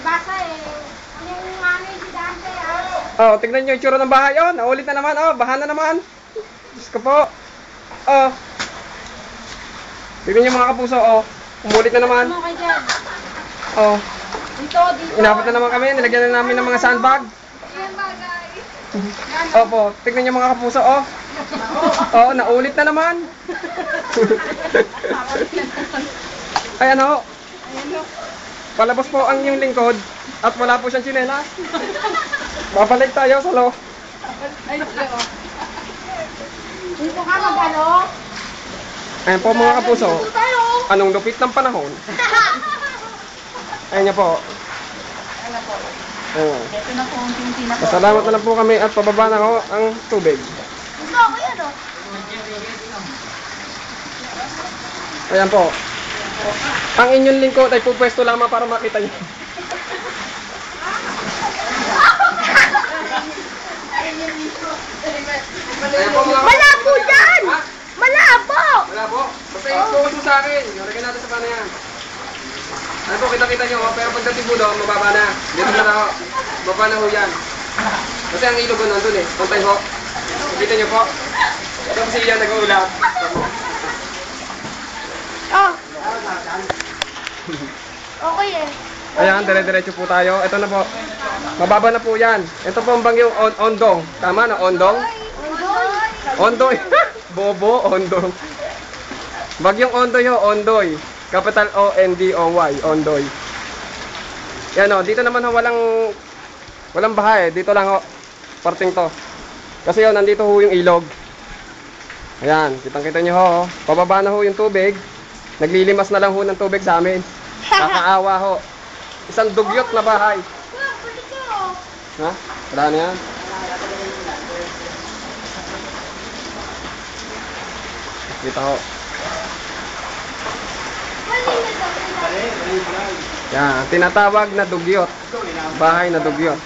basa eh. Yung ano yung si Dante Oh, tignan nyo yung tsura ng bahay. Oh, naulit na naman. Oh, baha na naman. Diyos ko po. Oh. Tignan nyo mga kapuso. Oh, umulit na naman. Ano kayo dyan? Oh. Dito, dito. Inabot na naman kami. Nilagyan na namin ng mga sandbag. Yan bagay. Opo, tignan nyo mga kapuso. Oh. Oh, naulit na naman. Ay ano? Palabas po ang inyong lingkod at wala po siyang tsinelas. Babalik tayo sa lo. Dito ka mag-ano? Ayan po mga kapuso. Anong lupit ng panahon? Ayan niya po. Oh. Ito na po ang pinaka. Pasalamat na lang po kami at pababa na ko ang tubig. Gusto ako yan o. Ayan po. Ang inyong lingkod ay pupwesto lamang para makita niyo. Malabo dyan! Ha? Malabo! Malabo? Basta i-focus mo sa akin. Lagyan natin sa paano yan. Ano po, kita-kita nyo. Pero pagdating po doon, mababa na. Dito na ako. Baba na ho yan. Kasi ang ilog ko nandun eh. Pantay ho. Kita nyo po. Ito kasi yan nag-uulap. Oh. Okay eh. Ayan, dire-diretso po tayo. Ito na po. Mababa na po yan. Ito po ang bagyong Ondong. Tama na, Ondong? Ondoy. Bobo, Ondong. Bagyong Ondoy ho, Ondoy. Capital O-N-D-O-Y, Ondoy. Yan o, dito naman ho, walang baha eh. Dito lang ho, parting to. Kasi yun, nandito ho yung ilog. Ayan, kitang-kita nyo ho. Pababa na ho yung tubig. Naglilimas na lang ho ng tubig sa amin. Kakaawa ho. Isang dugyot na bahay. Ha? Wala na yan? Kita ho. Yan, tinatawag na dugyot. Bahay na dugyot.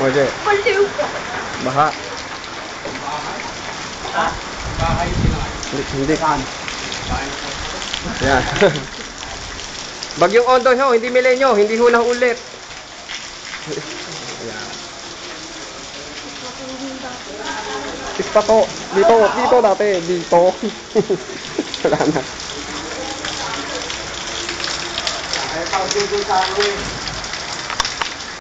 Oye. Baha. Hindi. Yan. Bagyong Ondoy ho, hindi milenyo, hindi ho na ulit. Yan. Ispa to. Dito dati, dito. Wala na. Ay, pag-dito sa akin.